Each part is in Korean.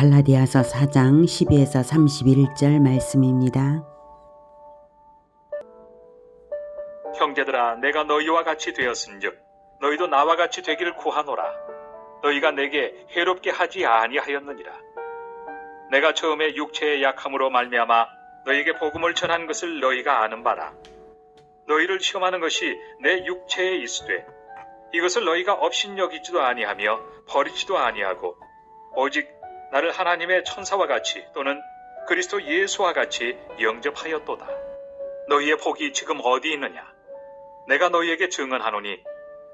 갈라디아서 4장 12에서 31절 말씀입니다. 형제들아, 내가 너희와 같이 되었은즉 너희도 나와 같이 되기를 구하노라. 너희가 내게 해롭게 하지 아니하였느니라. 내가 처음에 육체의 약함으로 말미암아 너희에게 복음을 전한 것을 너희가 아는 바라. 너희를 시험하는 것이 내 육체에 있으되 이것을 너희가 업신여기지도 아니하며 버리지도 아니하고 오직 나를 하나님의 천사와 같이 또는 그리스도 예수와 같이 영접하였도다. 너희의 복이 지금 어디 있느냐? 내가 너희에게 증언하노니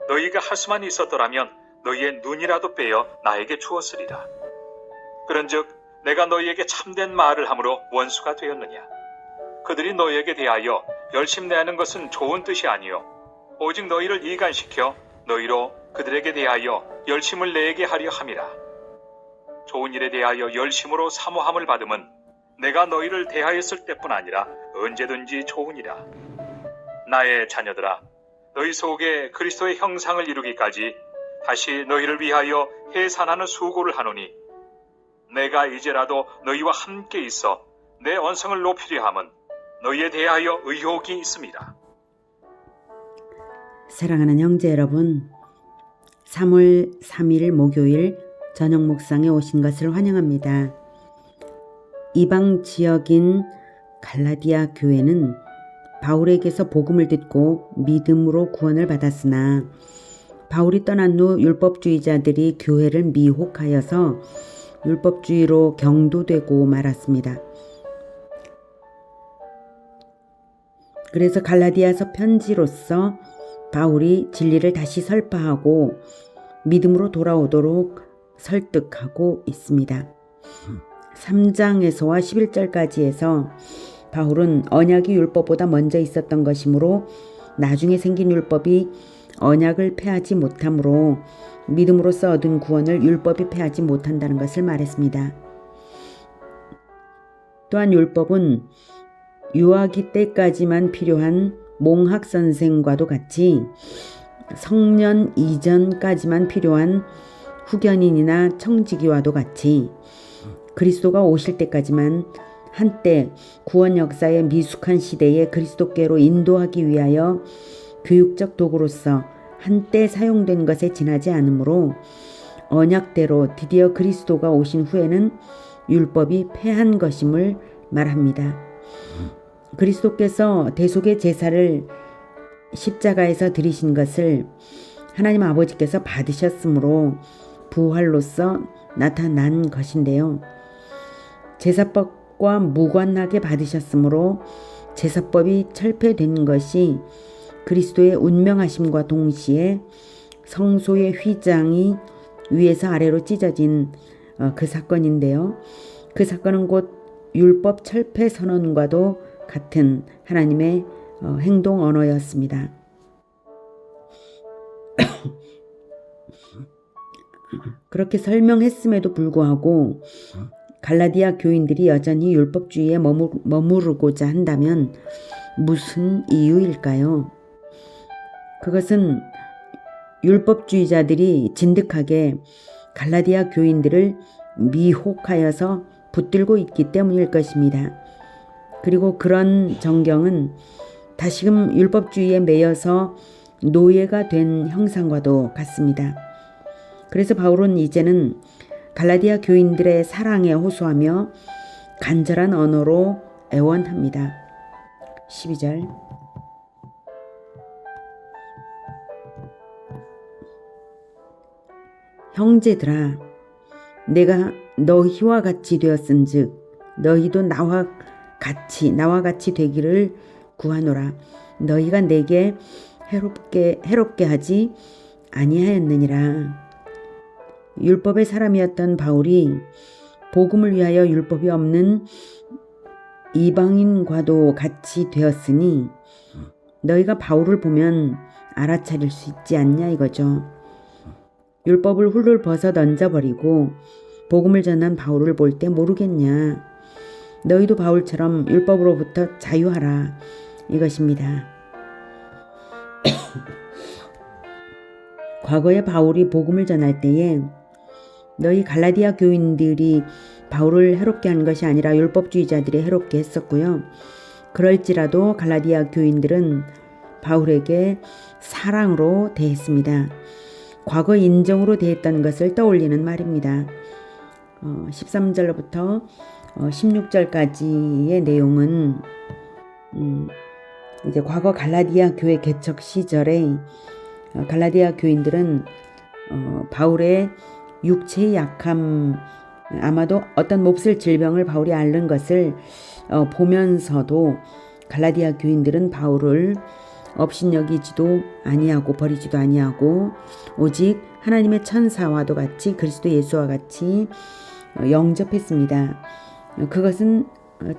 너희가 할 수만 있었더라면 너희의 눈이라도 빼어 나에게 주었으리라. 그런즉 내가 너희에게 참된 말을 함으로 원수가 되었느냐? 그들이 너희에게 대하여 열심내하는 것은 좋은 뜻이 아니요 오직 너희를 이간시켜 너희로 그들에게 대하여 열심을 내게 하려 함이라. 좋은 일에 대하여 열심으로 사모함을 받음은 내가 너희를 대하였을 때뿐 아니라 언제든지 좋으니라. 나의 자녀들아, 너희 속에 그리스도의 형상을 이루기까지 다시 너희를 위하여 해산하는 수고를 하노니 내가 이제라도 너희와 함께 있어 내 언성을 높이려 함은 너희에 대하여 의혹이 있습니다. 사랑하는 형제 여러분, 3월 3일 목요일 저녁 묵상에 오신 것을 환영합니다. 이방 지역인 갈라디아 교회는 바울에게서 복음을 듣고 믿음으로 구원을 받았으나 바울이 떠난 후 율법주의자들이 교회를 미혹하여서 율법주의로 경도되고 말았습니다. 그래서 갈라디아서 편지로서 바울이 진리를 다시 설파하고 믿음으로 돌아오도록 설득하고 있습니다. 3장에서와 11절까지에서 바울은 언약이 율법보다 먼저 있었던 것이므로 나중에 생긴 율법이 언약을 폐하지 못하므로 믿음으로써 얻은 구원을 율법이 폐하지 못한다는 것을 말했습니다. 또한 율법은 유아기 때까지만 필요한 몽학선생과도 같이 성년 이전까지만 필요한 후견인이나 청지기와도 같이 그리스도가 오실 때까지만 한때 구원 역사의 미숙한 시대에 그리스도께로 인도하기 위하여 교육적 도구로서 한때 사용된 것에 지나지 않으므로 언약대로 드디어 그리스도가 오신 후에는 율법이 폐한 것임을 말합니다. 그리스도께서 대속의 제사를 십자가에서 드리신 것을 하나님 아버지께서 받으셨으므로 부활로서 나타난 것인데요. 제사법과 무관하게 받으셨으므로 제사법이 철폐된 것이 그리스도의 운명하심과 동시에 성소의 휘장이 위에서 아래로 찢어진 그 사건인데요. 그 사건은 곧 율법 철폐 선언과도 같은 하나님의 행동 언어였습니다. 그렇게 설명했음에도 불구하고 갈라디아 교인들이 여전히 율법주의에 머무르고자 한다면 무슨 이유일까요? 그것은 율법주의자들이 진득하게 갈라디아 교인들을 미혹하여서 붙들고 있기 때문일 것입니다. 그리고 그런 정경은 다시금 율법주의에 매여서 노예가 된 형상과도 같습니다. 그래서 바울은 이제는 갈라디아 교인들의 사랑에 호소하며 간절한 언어로 애원합니다. 12절 형제들아, 내가 너희와 같이 되었은즉 너희도 나와 같이 되기를 구하노라. 너희가 내게 해롭게 하지 아니하였느니라. 율법의 사람이었던 바울이 복음을 위하여 율법이 없는 이방인과도 같이 되었으니 너희가 바울을 보면 알아차릴 수 있지 않냐 이거죠. 율법을 훌훌 벗어 던져버리고 복음을 전한 바울을 볼 때 모르겠냐. 너희도 바울처럼 율법으로부터 자유하라 이것입니다. 과거에 바울이 복음을 전할 때에 너희 갈라디아 교인들이 바울을 해롭게 하는 것이 아니라 율법주의자들이 해롭게 했었고요. 그럴지라도 갈라디아 교인들은 바울에게 사랑으로 대했습니다. 과거 인정으로 대했던 것을 떠올리는 말입니다. 13절부터 16절까지의 내용은 이제 과거 갈라디아 교회 개척 시절에 갈라디아 교인들은 바울의 육체의 약함, 아마도 어떤 몹쓸 질병을 바울이 앓는 것을 보면서도 갈라디아 교인들은 바울을 업신여기지도 아니하고 버리지도 아니하고 오직 하나님의 천사와도 같이 그리스도 예수와 같이 영접했습니다. 그것은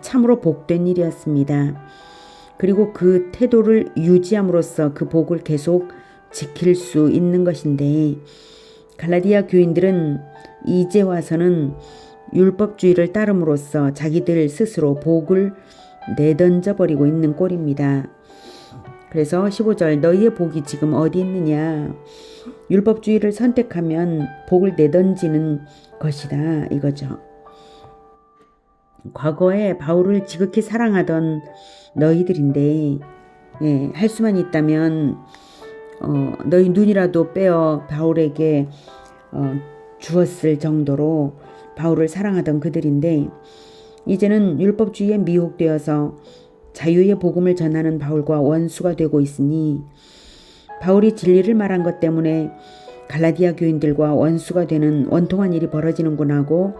참으로 복된 일이었습니다. 그리고 그 태도를 유지함으로써 그 복을 계속 지킬 수 있는 것인데 갈라디아 교인들은 이제 와서는 율법주의를 따름으로써 자기들 스스로 복을 내던져 버리고 있는 꼴입니다. 그래서 15절 너희의 복이 지금 어디 있느냐. 율법주의를 선택하면 복을 내던지는 것이다 이거죠. 과거에 바울을 지극히 사랑하던 너희들인데 할 수만 있다면 너희 눈이라도 빼어 바울에게 주었을 정도로 바울을 사랑하던 그들인데 이제는 율법주의에 미혹되어서 자유의 복음을 전하는 바울과 원수가 되고 있으니 바울이 진리를 말한 것 때문에 갈라디아 교인들과 원수가 되는 원통한 일이 벌어지는구나 하고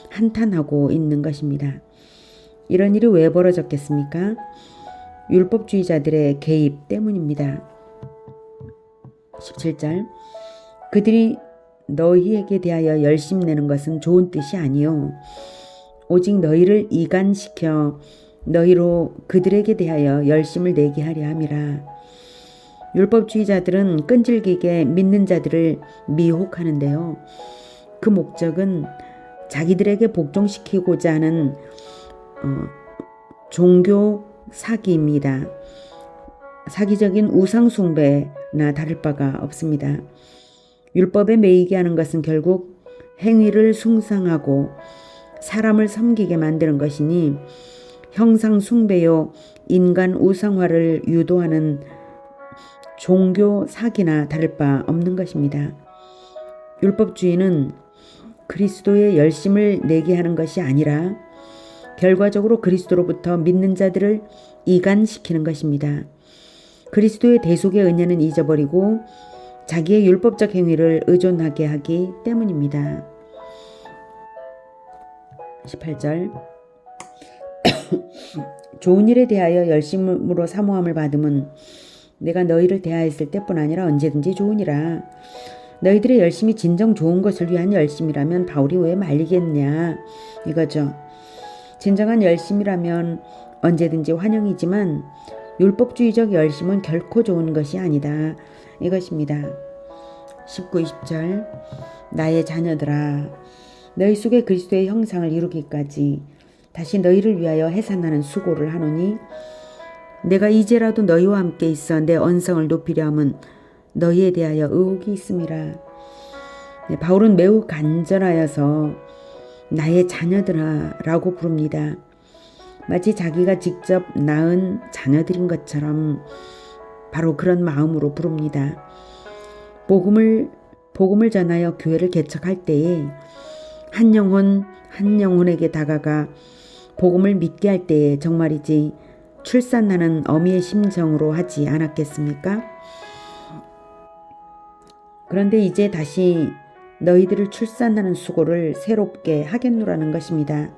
한탄하고 있는 것입니다. 이런 일이 왜 벌어졌겠습니까? 율법주의자들의 개입 때문입니다. 17절 그들이 너희에게 대하여 열심 내는 것은 좋은 뜻이 아니요 오직 너희를 이간시켜 너희로 그들에게 대하여 열심을 내게 하려 함이라. 율법주의자들은 끈질기게 믿는 자들을 미혹하는데요. 그 목적은 자기들에게 복종시키고자 하는 종교 사기입니다. 사기적인 우상숭배나 다를 바가 없습니다. 율법에 매이게 하는 것은 결국 행위를 숭상하고 사람을 섬기게 만드는 것이니 형상숭배요 인간 우상화를 유도하는 종교 사기나 다를 바 없는 것입니다. 율법주의는 그리스도의 열심을 내게 하는 것이 아니라 결과적으로 그리스도로부터 믿는 자들을 이간시키는 것입니다. 그리스도의 대속의 은혜는 잊어버리고 자기의 율법적 행위를 의존하게 하기 때문입니다. 18절 좋은 일에 대하여 열심으로 사모함을 받음은 내가 너희를 대하였을 때뿐 아니라 언제든지 좋으니라. 너희들의 열심이 진정 좋은 것을 위한 열심이라면 바울이 왜 말리겠냐 이거죠. 진정한 열심이라면 언제든지 환영이지만 율법주의적 열심은 결코 좋은 것이 아니다 이것입니다. 19, 20절 나의 자녀들아 너희 속에 그리스도의 형상을 이루기까지 다시 너희를 위하여 해산하는 수고를 하노니 내가 이제라도 너희와 함께 있어 내 언성을 높이려 함은 너희에 대하여 의혹이 있음이라. 바울은 매우 간절하여서 나의 자녀들아 라고 부릅니다. 마치 자기가 직접 낳은 자녀들인 것처럼 바로 그런 마음으로 부릅니다. 복음을 전하여 교회를 개척할 때에 한 영혼 한 영혼에게 다가가 복음을 믿게 할 때에 정말이지 출산하는 어미의 심정으로 하지 않았겠습니까? 그런데 이제 다시 너희들을 출산하는 수고를 새롭게 하겠노라는 것입니다.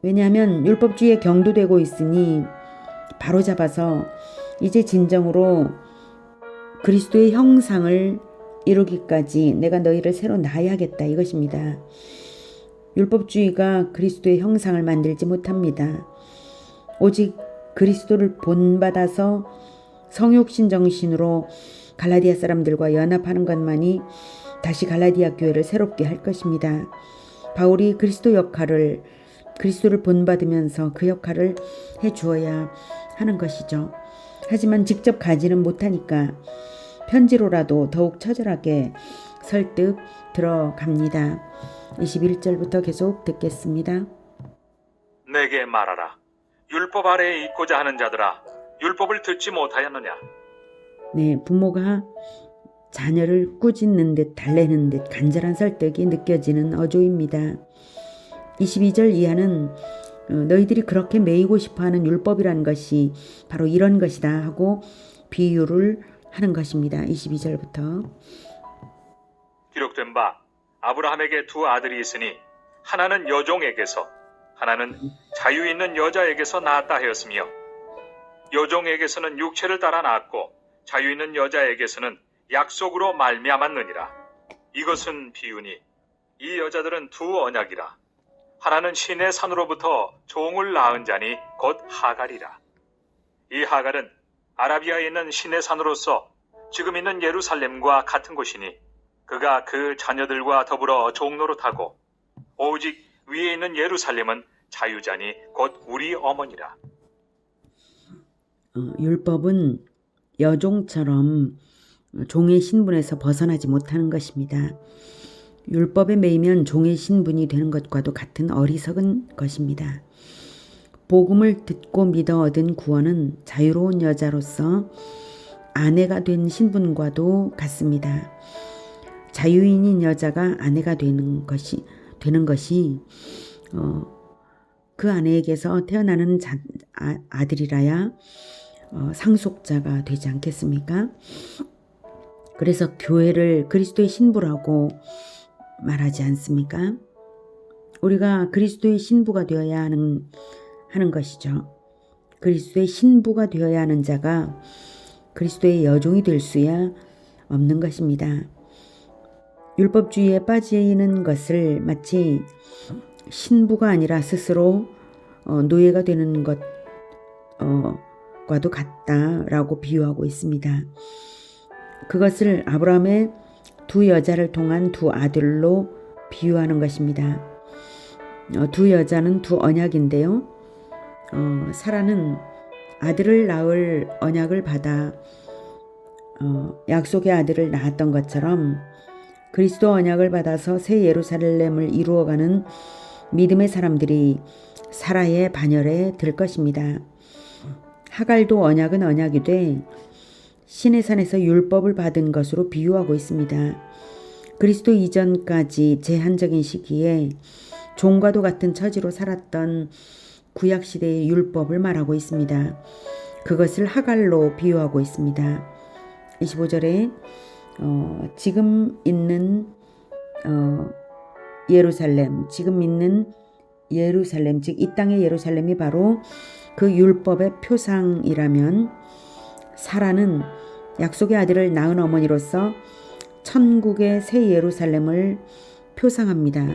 왜냐하면 율법주의에 경도되고 있으니 바로잡아서 이제 진정으로 그리스도의 형상을 이루기까지 내가 너희를 새로 낳아야겠다 이것입니다. 율법주의가 그리스도의 형상을 만들지 못합니다. 오직 그리스도를 본받아서 성육신 정신으로 갈라디아 사람들과 연합하는 것만이 다시 갈라디아 교회를 새롭게 할 것입니다. 바울이 그리스도를 본받으면서 그 역할을 해주어야 하는 것이죠. 하지만 직접 가지는 못하니까 편지로라도 더욱 처절하게 설득 들어갑니다. 21절부터 계속 듣겠습니다. 내게 말하라. 율법 아래에 있고자 하는 자들아, 율법을 듣지 못하였느냐? 네, 부모가 자녀를 꾸짖는 듯 달래는 듯 간절한 설득이 느껴지는 어조입니다. 22절 이하는 너희들이 그렇게 매이고 싶어하는 율법이란 것이 바로 이런 것이다 하고 비유를 하는 것입니다. 22절부터. 기록된 바 아브라함에게 두 아들이 있으니 하나는 여종에게서 하나는 자유 있는 여자에게서 낳았다 하였으며 여종에게서는 육체를 따라 낳았고 자유 있는 여자에게서는 약속으로 말미암았느니라. 이것은 비유니 이 여자들은 두 언약이라. 하나는 신의 산으로부터 종을 낳은 자니 곧 하갈이라. 이 하갈은 아라비아에 있는 신의 산으로서 지금 있는 예루살렘과 같은 곳이니 그가 그 자녀들과 더불어 종노릇하고 오직 위에 있는 예루살렘은 자유자니 곧 우리 어머니라. 율법은 여종처럼 종의 신분에서 벗어나지 못하는 것입니다. 율법에 매이면 종의 신분이 되는 것과도 같은 어리석은 것입니다. 복음을 듣고 믿어 얻은 구원은 자유로운 여자로서 아내가 된 신분과도 같습니다. 자유인인 여자가 아내가 되는 것이 그 아내에게서 태어나는 아들이라야 상속자가 되지 않겠습니까? 그래서 교회를 그리스도의 신부라고 말하지 않습니까? 우리가 그리스도의 신부가 되어야 하는 것이죠. 그리스도의 신부가 되어야 하는 자가 그리스도의 여종이 될 수야 없는 것입니다. 율법주의에 빠지는 것을 마치 신부가 아니라 스스로 노예가 되는 것과도 같다라고 비유하고 있습니다. 그것을 아브라함의 두 여자를 통한 두 아들로 비유하는 것입니다. 두 여자는 두 언약인데요. 사라는 아들을 낳을 언약을 받아 약속의 아들을 낳았던 것처럼 그리스도 언약을 받아서 새 예루살렘을 이루어가는 믿음의 사람들이 사라의 반열에 들 것입니다. 하갈도 언약은 언약이되 신의 산에서 율법을 받은 것으로 비유하고 있습니다. 그리스도 이전까지 제한적인 시기에 종과도 같은 처지로 살았던 구약시대의 율법을 말하고 있습니다. 그것을 하갈로 비유하고 있습니다. 25절에 지금 있는 예루살렘, 지금 있는 예루살렘, 즉 이 땅의 예루살렘이 바로 그 율법의 표상이라면 사라는 약속의 아들을 낳은 어머니로서 천국의 새 예루살렘을 표상합니다.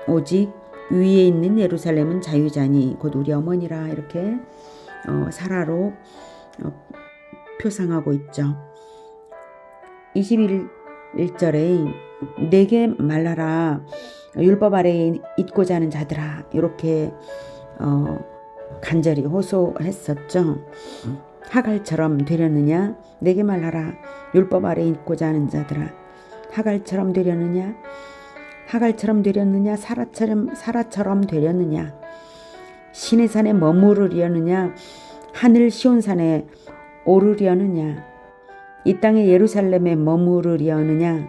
오직 위에 있는 예루살렘은 자유자니 곧 우리 어머니라 이렇게 사라로 표상하고 있죠. 21절에 내게 말하라 율법 아래에 있고자 하는 자들아 이렇게 간절히 호소했었죠. 하갈처럼 되려느냐? 내게 말하라 율법 아래에 있고자 하는 자들아 하갈처럼 되려느냐? 하갈처럼 되려느냐? 사라처럼 되려느냐? 신의 산에 머무르려느냐? 하늘 시온산에 오르려느냐? 이 땅의 예루살렘에 머무르려느냐?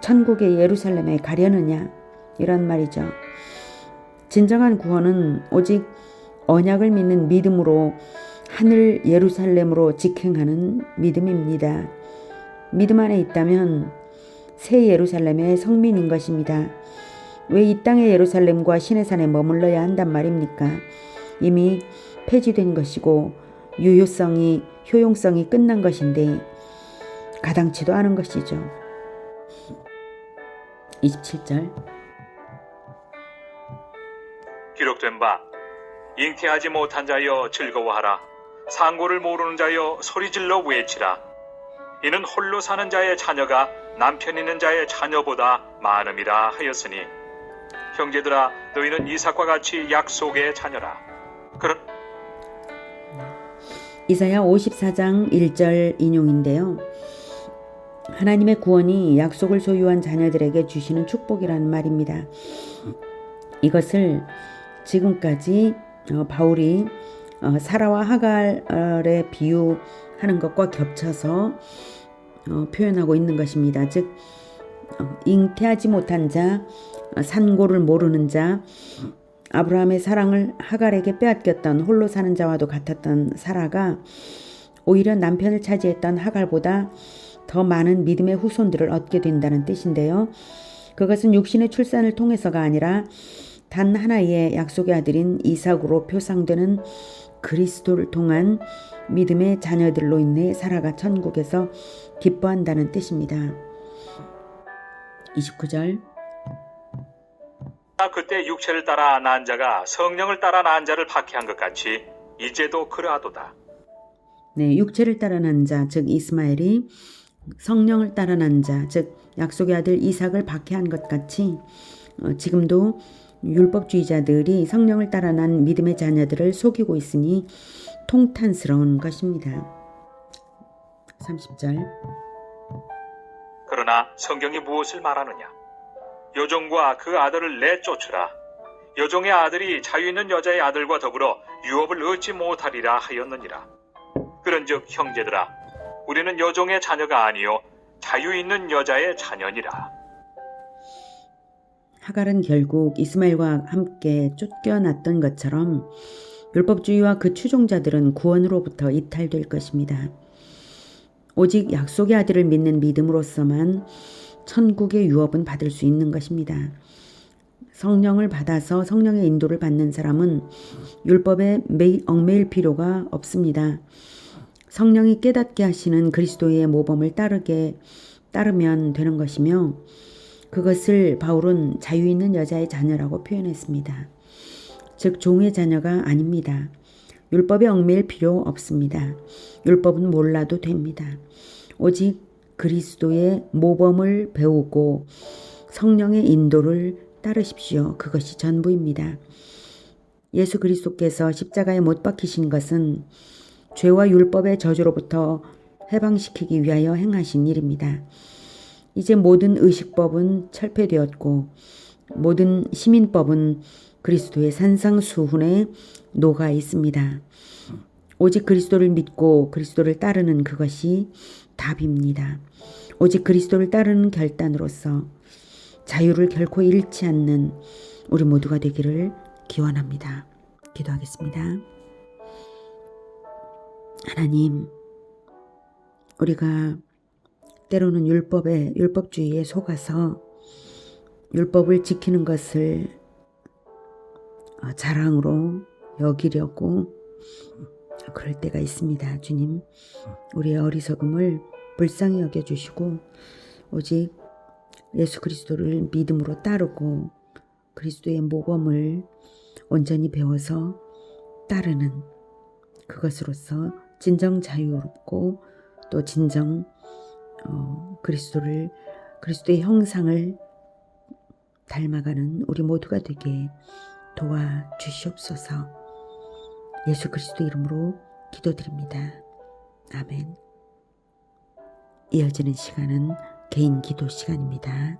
천국의 예루살렘에 가려느냐? 이런 말이죠. 진정한 구원은 오직 언약을 믿는 믿음으로 하늘 예루살렘으로 직행하는 믿음입니다. 믿음 안에 있다면 새 예루살렘의 성민인 것입니다. 왜 이 땅의 예루살렘과 신의 산에 머물러야 한단 말입니까? 이미 폐지된 것이고 효용성이 끝난 것인데 가당치도 않은 것이죠. 27절 기록된 바 잉태하지 못한 자여 즐거워하라. 상고를 모르는 자여 소리질러 외치라. 이는 홀로 사는 자의 자녀가 남편 있는 자의 자녀보다 많음이라 하였으니 형제들아 너희는 이삭과 같이 약속의 자녀라. 이사야 54장 1절 인용인데요. 하나님의 구원이 약속을 소유한 자녀들에게 주시는 축복이라는 말입니다. 이것을 지금까지 바울이 사라와 하갈에 비유하는 것과 겹쳐서 표현하고 있는 것입니다. 즉 잉태하지 못한 자, 산고를 모르는 자, 아브라함의 사랑을 하갈에게 빼앗겼던 홀로 사는 자와도 같았던 사라가 오히려 남편을 차지했던 하갈보다 더 많은 믿음의 후손들을 얻게 된다는 뜻인데요. 그것은 육신의 출산을 통해서가 아니라 단 하나의 약속의 아들인 이삭으로 표상되는 그리스도를 통한 믿음의 자녀들로 인해 사라가 천국에서 기뻐한다는 뜻입니다. 29절 그때 육체를 따라 난 자가 성령을 따라 난 자를 박해한 것 같이 이제도 그러하도다. 네, 육체를 따라 난 자, 즉 이스마엘이 성령을 따라 난 자, 즉 약속의 아들 이삭을 박해한 것 같이 지금도 율법주의자들이 성령을 따라 난 믿음의 자녀들을 속이고 있으니 통탄스러운 것입니다. 30절 그러나 성경이 무엇을 말하느냐? 여종과 그 아들을 내쫓으라. 여종의 아들이 자유 있는 여자의 아들과 더불어 유업을 얻지 못하리라 하였느니라. 그런즉 형제들아, 우리는 여종의 자녀가 아니요 자유 있는 여자의 자녀니라. 하갈은 결국 이스마엘과 함께 쫓겨났던 것처럼 율법주의와 그 추종자들은 구원으로부터 이탈될 것입니다. 오직 약속의 아들을 믿는 믿음으로서만 천국의 유업은 받을 수 있는 것입니다. 성령을 받아서 성령의 인도를 받는 사람은 율법에 얽매일 필요가 없습니다. 성령이 깨닫게 하시는 그리스도의 모범을 따르면 되는 것이며 그것을 바울은 자유 있는 여자의 자녀라고 표현했습니다. 즉 종의 자녀가 아닙니다. 율법에 얽매일 필요 없습니다. 율법은 몰라도 됩니다. 오직 그리스도의 모범을 배우고 성령의 인도를 따르십시오. 그것이 전부입니다. 예수 그리스도께서 십자가에 못 박히신 것은 죄와 율법의 저주로부터 해방시키기 위하여 행하신 일입니다. 이제 모든 의식법은 철폐되었고 모든 시민법은 그리스도의 산상수훈에 녹아 있습니다. 오직 그리스도를 믿고 그리스도를 따르는 그것이 답입니다. 오직 그리스도를 따르는 결단으로서 자유를 결코 잃지 않는 우리 모두가 되기를 기원합니다. 기도하겠습니다. 하나님, 우리가 때로는 율법주의에 속아서 율법을 지키는 것을 자랑으로 여기려고 그럴 때가 있습니다. 주님, 우리의 어리석음을 불쌍히 여겨주시고 오직 예수 그리스도를 믿음으로 따르고 그리스도의 모범을 온전히 배워서 따르는 그것으로서 진정 자유롭고 또 진정 그리스도의 형상을 닮아가는 우리 모두가 되게 도와주시옵소서. 예수 그리스도 이름으로 기도드립니다. 아멘. 이어지는 시간은 개인 기도 시간입니다.